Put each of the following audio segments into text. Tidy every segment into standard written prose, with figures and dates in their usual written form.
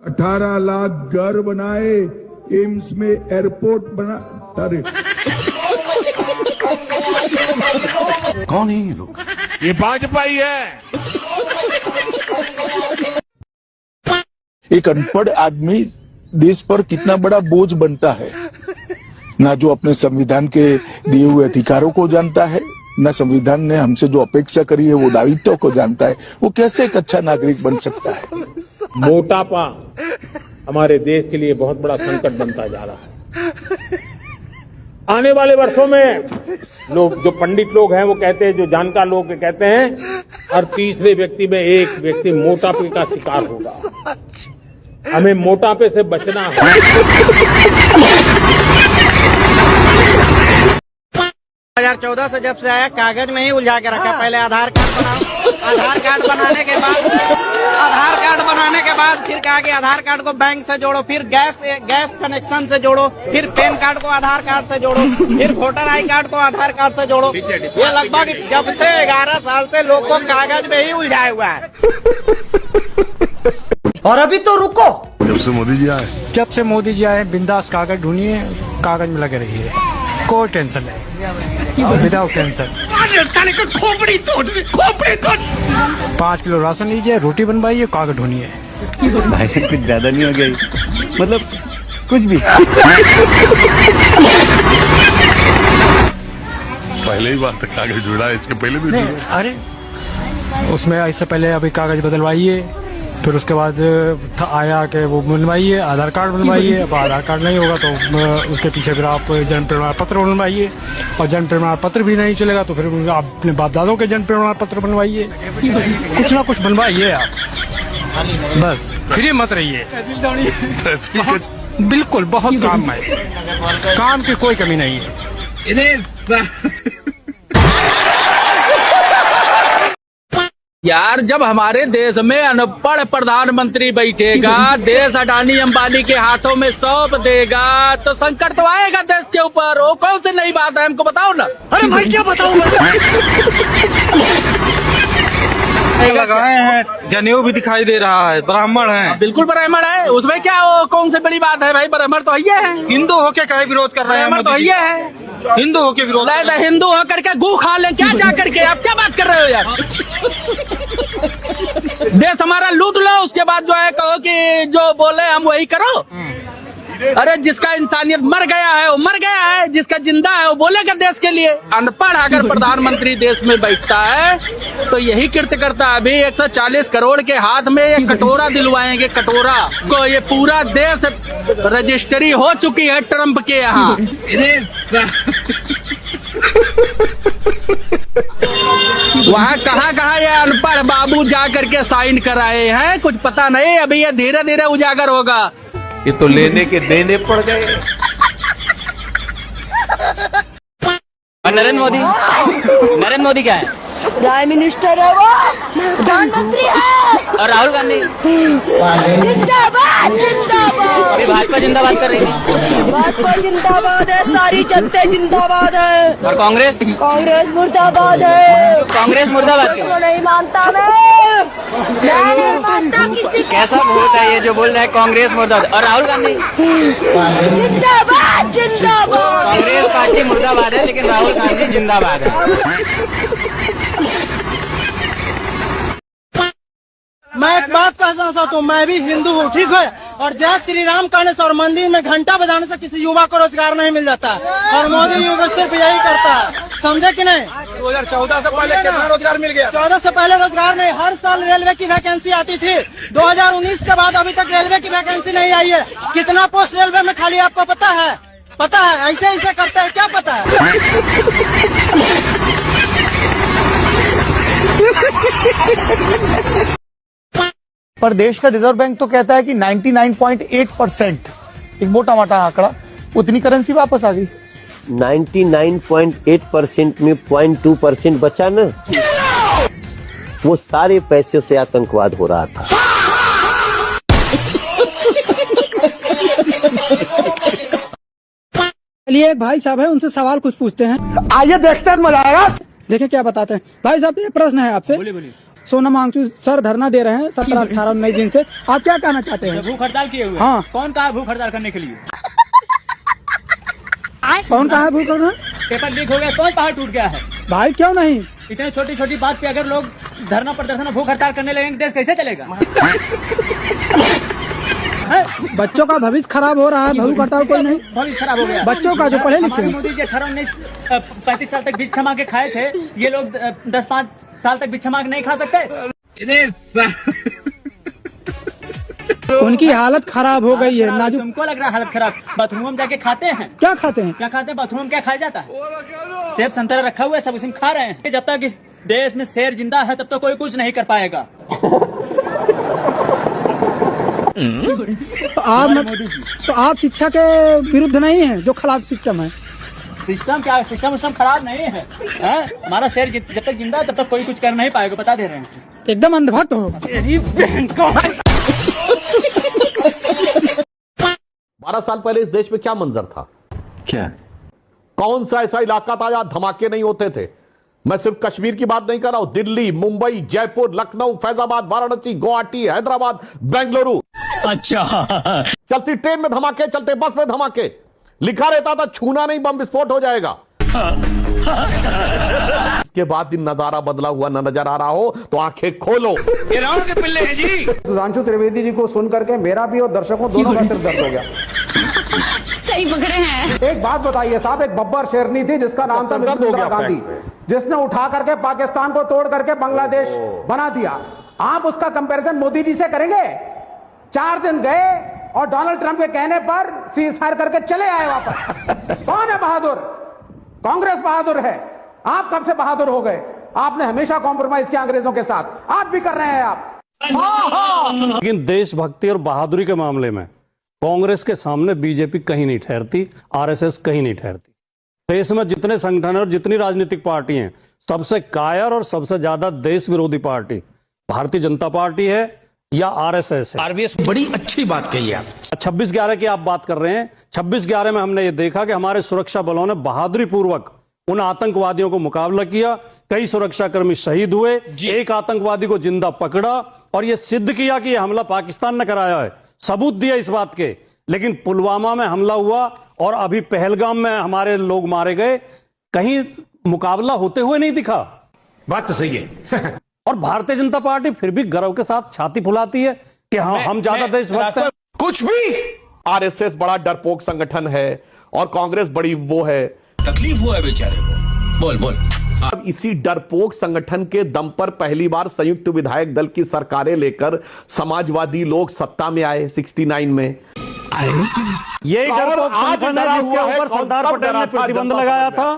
18 लाख घर बनाए, एम्स में एयरपोर्ट बना। अरे कौन है ये लोग? ये वाजपेयी है। एक अनपढ़ आदमी देश पर कितना बड़ा बोझ बनता है, ना जो अपने संविधान के दिए हुए अधिकारों को जानता है, ना संविधान ने हमसे जो अपेक्षा करी है वो दायित्व को जानता है। वो कैसे एक अच्छा नागरिक बन सकता है? मोटापा हमारे देश के लिए बहुत बड़ा संकट बनता जा रहा है। आने वाले वर्षों में लोग, जो पंडित लोग हैं वो कहते हैं, जो जानकार लोग कहते हैं, हर तीसरे व्यक्ति में एक व्यक्ति मोटापे का शिकार होगा। हमें मोटापे से बचना है। 2014 से जब से आया कागज में ही उलझा के रखा। पहले आधार कार्ड बनाओ, आधार कार्ड बनाने के बाद फिर कहा कि आधार कार्ड को बैंक से जोड़ो, फिर गैस कनेक्शन से जोड़ो, फिर पैन कार्ड को आधार कार्ड से जोड़ो, फिर वोटर आई कार्ड को आधार कार्ड से जोड़ो। ये लगभग जब से 11 साल से लोग को कागज में ही उलझाया हुआ है। और अभी तो रुको, जब से मोदी जी आए बिंदास कागज ढूंढिए, कागज में लगे रहिए, कोई टेंशन नहीं, विदाउट टेंशन। 5 किलो राशन लीजिए, रोटी बनवाइए, कागज ढूंढिए। भाई से कुछ ज्यादा नहीं हो गया, मतलब कुछ भी। पहले ही बार तक कागज जुड़ा, इसके पहले भी जुड़ा। अरे उसमें इससे पहले अभी कागज बदलवाइए, फिर उसके बाद आया कि वो बनवाइए, आधार कार्ड बनवाइए। अब आधार कार्ड नहीं होगा तो उसके पीछे फिर आप जन्म प्रमाण पत्र बनवाइए, और जन्म प्रमाण पत्र भी नहीं चलेगा तो फिर आप अपने बाप दादों के जन्म प्रमाण पत्र बनवाइए। कुछ ना कुछ बनवाइए आप, बस फ्री मत रहिए। बिल्कुल बहुत काम है, काम की कोई कमी नहीं है। यार जब हमारे देश में अनपढ़ प्रधानमंत्री बैठेगा, देश अडानी अंबानी के हाथों में सौंप देगा, तो संकट तो आएगा देश के ऊपर। वो कौन सी नई बात है, हमको बताओ ना। अरे भाई क्या बताऊं मैं। लगाए हैं, जनेऊ भी दिखाई दे रहा है, ब्राह्मण है। बिल्कुल ब्राह्मण है, उसमें क्या वो कौन सी बड़ी बात है भाई। ब्राह्मण तो ये है, हिंदू होके कहे विरोध कर रहे हैं। ब्राह्मण तो ये है, हिंदू होके विरोध। हिंदू होकर के गू खा ले क्या जा करके, आप क्या बात कर रहे हो यार। देश हमारा लूट लो, उसके बाद जो है कहो कि जो बोले हम वही करो। अरे जिसका इंसानियत मर गया है वो मर गया है, जिसका जिंदा है वो बोलेगा देश के लिए। अनपढ़ अगर प्रधानमंत्री देश में बैठता है तो यही कृत्य करता है। अभी 140 करोड़ के हाथ में ये कटोरा दिलवाएंगे, कटोरा को। ये पूरा देश रजिस्ट्री हो चुकी है ट्रम्प के यहाँ। वहाँ कहाँ ये अनपढ़ बाबू जा करके साइन कराए हैं, कुछ पता नहीं। अभी ये धीरे धीरे उजागर होगा। ये तो लेने के देने पड़ गए। और नरेंद्र मोदी क्या है? प्राइम मिनिस्टर है, वो प्रधानमंत्री है। और राहुल गांधी जिंदाबाद जिंदाबाद। अभी भाजपा जिंदाबाद कर रही है। भाजपा जिंदाबाद है, सारी जनता जिंदाबाद है। और कांग्रेस मुर्दाबाद है। कांग्रेस मुर्दाबाद क्यों? तो नहीं मानता मैं नहीं मानता किसी को। कैसा वोट है ये जो बोल रहा है कांग्रेस मुर्दाबाद। और राहुल गांधी जिंदाबाद जिंदाबाद। कांग्रेस पार्टी मुर्दाबाद है लेकिन राहुल गांधी जिंदाबाद है। मैं एक बात कहना चाहता हूँ, मैं भी हिंदू हूँ, ठीक है। और जय श्री राम कहने से और मंदिर में घंटा बजाने से किसी युवा को रोजगार नहीं मिल जाता, और मोदी युवा सिर्फ यही करता है, समझे कि नहीं। 2014 से पहले कितना रोजगार मिल गया? 14 से पहले रोजगार नहीं, हर साल रेलवे की वैकेंसी आती थी। 2019 के बाद अभी तक रेलवे की वैकेंसी नहीं आई है। कितना पोस्ट रेलवे में खाली आपको पता है? पता है? ऐसे ऐसे करते हैं, क्या पता है? पर देश का रिजर्व बैंक तो कहता है कि 99.8%, एक मोटा मोटा आंकड़ा, उतनी करेंसी वापस आ गई। 99.8% में 0.2% बचा ना, वो सारे पैसे से आतंकवाद हो रहा था। चलिए एक भाई साहब है, उनसे सवाल कुछ पूछते हैं। आइए देखते हैं, मजा आएगा। देखिए क्या बताते हैं। भाई साहब एक प्रश्न है आपसे। सोनम वांगचुक सर धरना दे रहे हैं 17, 18, 19 दिन से। आप क्या कहना चाहते हैं? भूख हड़ताल किए हुए। हाँ। कौन कहा भूख हड़ताल करने के लिए? कौन कहा है भूख हड़ताल? पेपर लीक हो गया, कौन पहाड़ टूट गया है? भाई क्यों नहीं? इतने छोटी छोटी बात पे अगर लोग धरना प्रदर्शन भूख हड़ताल करने लगेंगे, देश कैसे चलेगा? बच्चों का भविष्य खराब हो रहा है, भूख हड़ताल कोई नहीं। भविष्य खराब हो गया बच्चों का जो पढ़े लिखे हमारे मोदी जी 35 साल तक भिक्षा मांग के खाए थे, ये लोग 10-5 साल तक भिक्षा मांग नहीं खा सकते। उनकी हालत खराब हो गई है नाजुक। तुमको लग रहा है हालत खराब? बाथरूम में जाके खाते हैं? क्या खाते हैं? क्या खाते हैं? बाथरूम में क्या खाया जाता है? सेब संतरा रखा हुआ है, सब उसमें खा रहे हैं। जब तक इस देश में शेर जिंदा है तब तक कोई कुछ नहीं कर पाएगा। तो आप शिक्षा के विरुद्ध नहीं है जो खराब सिस्टम है? सिस्टम क्या? सिस्टम खराब नहीं है, हमारा शेर जब तक जिंदा है तब तक कोई कुछ कर नहीं पाएगा, बता दे रहे हैं। एकदम अंधभक्त हो। 12 साल पहले इस देश में क्या मंजर था? क्या? कौन सा ऐसा इलाका था जहां धमाके नहीं होते थे? मैं सिर्फ कश्मीर की बात नहीं कर रहा हूं, दिल्ली, मुंबई, जयपुर, लखनऊ, फैजाबाद, वाराणसी, गुवाहाटी, हैदराबाद, बेंगलुरु। अच्छा। चलती ट्रेन में धमाके, चलते बस में धमाके, लिखा रहता था छूना नहीं बम विस्फोट हो जाएगा। इसके बाद दिन नजारा बदला हुआ न नजर आ रहा हो तो आंखें खोलो। के पिल्ले हैं जी। सुधांशु त्रिवेदी जी को सुन करके मेरा भी और दर्शकों दोनों का सिर दर्द हो गया। सही पकड़े हैं। एक बात बताइए साहब, एक बब्बर शेरनी थी जिसका नाम था मिसेस इंदिरा गांधी, जिसने उठा करके पाकिस्तान को तोड़ करके बांग्लादेश बना दिया। आप उसका कंपैरिजन मोदी जी से करेंगे? 4 दिन गए और डोनाल्ड ट्रंप के कहने पर सीज फायर करके चले आए वापस। कौन है बहादुर? कांग्रेस बहादुर है। आप कब से बहादुर हो गए? आपने हमेशा कॉम्प्रोमाइज किया अंग्रेजों के साथ, आप भी कर रहे हैं आप। लेकिन देशभक्ति और बहादुरी के मामले में कांग्रेस के सामने बीजेपी कहीं नहीं ठहरती, आरएसएस कहीं नहीं ठहरती। देश में जितने संगठन और जितनी राजनीतिक पार्टी हैं, सबसे कायर और सबसे ज्यादा देश विरोधी पार्टी भारतीय जनता पार्टी है या आरएसएस है। आरबीएस बड़ी अच्छी बात कही आप। 26/11 की आप बात कर रहे हैं। 26/11 में हमने ये देखा कि हमारे सुरक्षा बलों ने बहादुरी पूर्वक उन आतंकवादियों को मुकाबला किया। कई सुरक्षाकर्मी शहीद हुए, एक आतंकवादी को जिंदा पकड़ा और यह सिद्ध किया कि यह हमला पाकिस्तान ने कराया है, सबूत दिया इस बात के। लेकिन पुलवामा में हमला हुआ और अभी पहलगाम में हमारे लोग मारे गए, कहीं मुकाबला होते हुए नहीं दिखा। बात तो सही है। और भारतीय जनता पार्टी फिर भी गर्व के साथ छाती फुलाती है कि हाँ हम ज्यादा देशभक्त हैं। कुछ भी आरएसएस बड़ा डरपोक संगठन है और कांग्रेस बड़ी वो है। तकलीफ हुआ है बेचारे को। बोल बोल। अब इसी डरपोक संगठन के दम पर पहली बार संयुक्त विधायक दल की सरकारें लेकर समाजवादी लोग सत्ता में आए 69 में। यही डरपोक संगठन है जिसके ऊपर सरदार पटेल ने प्रतिबंध लगाया था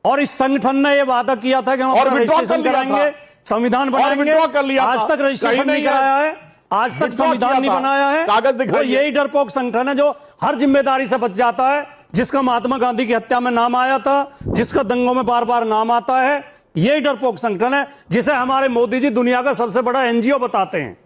और इस संगठन ने यह वादा किया था कि हम अपना रजिस्ट्रेशन कराएंगे, संविधान बनाएंगे। आज तक रजिस्ट्रेशन नहीं कराया है, आज तक संविधान नहीं बनाया है। कागज दिखाइए। यही डरपोक संगठन है जो हर जिम्मेदारी से बच जाता है, जिसका महात्मा गांधी की हत्या में नाम आया था, जिसका दंगों में बार बार नाम आता है। यही डरपोक संगठन है जिसे हमारे मोदी जी दुनिया का सबसे बड़ा एनजीओ बताते हैं।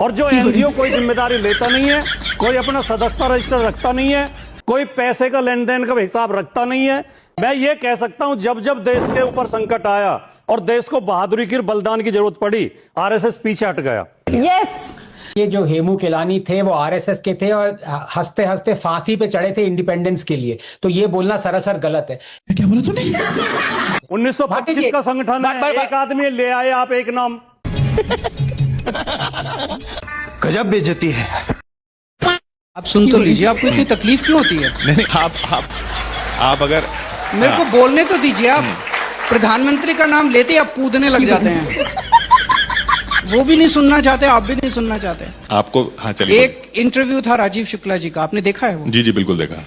और जो एनजीओ कोई जिम्मेदारी लेता नहीं है, कोई अपना सदस्यता रजिस्टर रखता नहीं है, कोई पैसे का लेन देन का हिसाब रखता नहीं है। मैं ये कह सकता हूं जब जब देश के ऊपर संकट आया और देश को बहादुरी की बलिदान की जरूरत पड़ी, आरएसएस पीछे हट गया। यस। ये जो हेमू केलानी थे वो आरएसएस के थे और हंसते हंसते फांसी पे चढ़े थे इंडिपेंडेंस के लिए, तो ये बोलना सरासर गलत है। क्या बोला तूने? 1925 का संगठन है, एक आदमी ले आए आप एक नाम। गजब बेइज्जती है। आप सुन तो लीजिए, आपको इतनी तकलीफ क्यों होती है? नहीं आप अगर मेरे को बोलने तो दीजिए। आप प्रधानमंत्री का नाम लेते ही आप कूदने लग जाते हैं। वो भी नहीं सुनना चाहते, आप भी नहीं सुनना चाहते। आपको हाँ चलिए। एक इंटरव्यू था राजीव शुक्ला जी का, आपने देखा है वो? जी बिल्कुल देखा।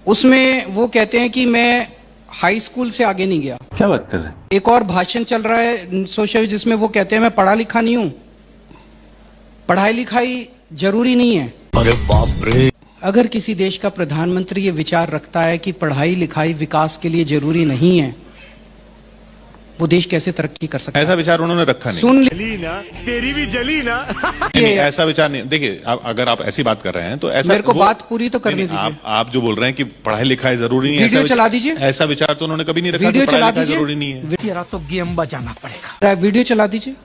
उसमें वो कहते हैं कि मैं हाई स्कूल से आगे नहीं गया। क्या बात कर रहे हैं? एक और भाषण चल रहा है सोशल, जिसमें वो कहते हैं मैं पढ़ा लिखा नहीं हूं, पढ़ाई लिखाई जरूरी नहीं है। अरे बाप रे। अगर किसी देश का प्रधानमंत्री ये विचार रखता है कि पढ़ाई लिखाई विकास के लिए जरूरी नहीं है, वो देश कैसे तरक्की कर सकता है। ऐसा विचार उन्होंने रखा नहीं। सुन तेरी भी जली ना। नहीं, ऐसा विचार नहीं। देखिए, अगर आप ऐसी बात कर रहे हैं तो ऐसा मेरे को बात पूरी तो करने दीजिए। आप जो बोल रहे हैं कि पढ़ाई लिखाई जरूरी नहीं है, वीडियो चला दीजिए। ऐसा विचार तो उन्होंने कभी नहीं रखा। वीडियो चला दीजिए। जरूरी नहीं है। तेरा तो गेम बजाना पड़ेगा। वीडियो चला दीजिए।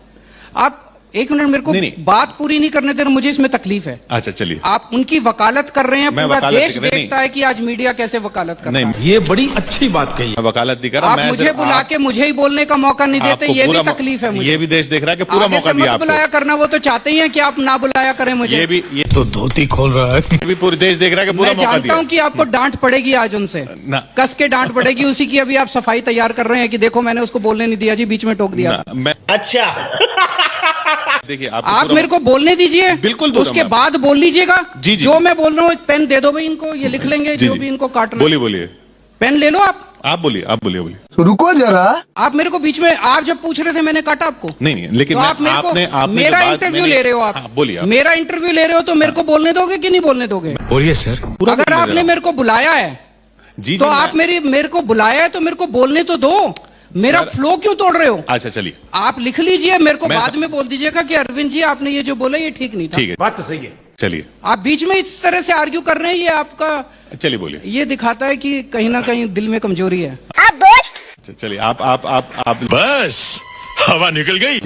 आप एक मिनट, मेरे को बात पूरी नहीं करने दे रहे, मुझे इसमें तकलीफ है। अच्छा चलिए। आप उनकी वकालत कर रहे हैं, मैं पूरा वकालत देश नहीं, देखता है कि आज मीडिया कैसे वकालत कर रहा है। ये बड़ी अच्छी बात कही। मैं वकालत नहीं कर रहा। आप मुझे बुला के मुझे ही बोलने का मौका नहीं देते, ये भी तकलीफ है मुझे। ये भी देश देख रहा है कि पूरा मौका दिया आपको। बुलाया करना, वो तो चाहते ही हैं कि आप ना बुलाया करें मुझे। ये तो धोती खोल रहा है। ये भी पूरे देश देख रहा है कि पूरा मौका दिया। मैं जानता हूँ कि आपको डांट पड़ेगी आज उनसे, कस के डांट पड़ेगी। उसी की अभी आप सफाई तैयार कर रहे हैं कि देखो मैंने उसको बोलने नहीं दिया जी, बीच में टोक दिया। अच्छा देखिए, आप मेरे को बोलने दीजिए, बिल्कुल। उसके बाद बोल लीजिएगा। जी। जो मैं बोल रहा हूँ, एक पेन दे दो भाई इनको, ये लिख लेंगे जो भी इनको काटना। बोलिए। पेन ले लो आप बोलिए। रुको जरा, आप मेरे को बीच में, आप जब पूछ रहे थे मैंने काटा आपको। नहीं, लेकिन तो आप मेरा इंटरव्यू ले रहे हो आप। बोलिए। मेरा इंटरव्यू ले रहे हो तो मेरे को बोलने दोगे कि नहीं बोलने दोगे? बोलिए सर। अगर आपने मेरे को बुलाया है तो आप मेरे को बुलाया है तो मेरे को बोलने तो दो। मेरा फ्लो क्यों तोड़ रहे हो? अच्छा चलिए, आप लिख लीजिए, मेरे को बाद में बोल दीजिएगा कि अरविंद जी आपने ये जो बोला ये ठीक नहीं था। ठीक है, बात तो सही है। चलिए, आप बीच में इस तरह से आर्ग्यू कर रहे हैं, ये आपका, चलिए बोलिए। ये दिखाता है कि कहीं ना कहीं दिल में कमजोरी है। चलिए, आप बस हवा निकल गई।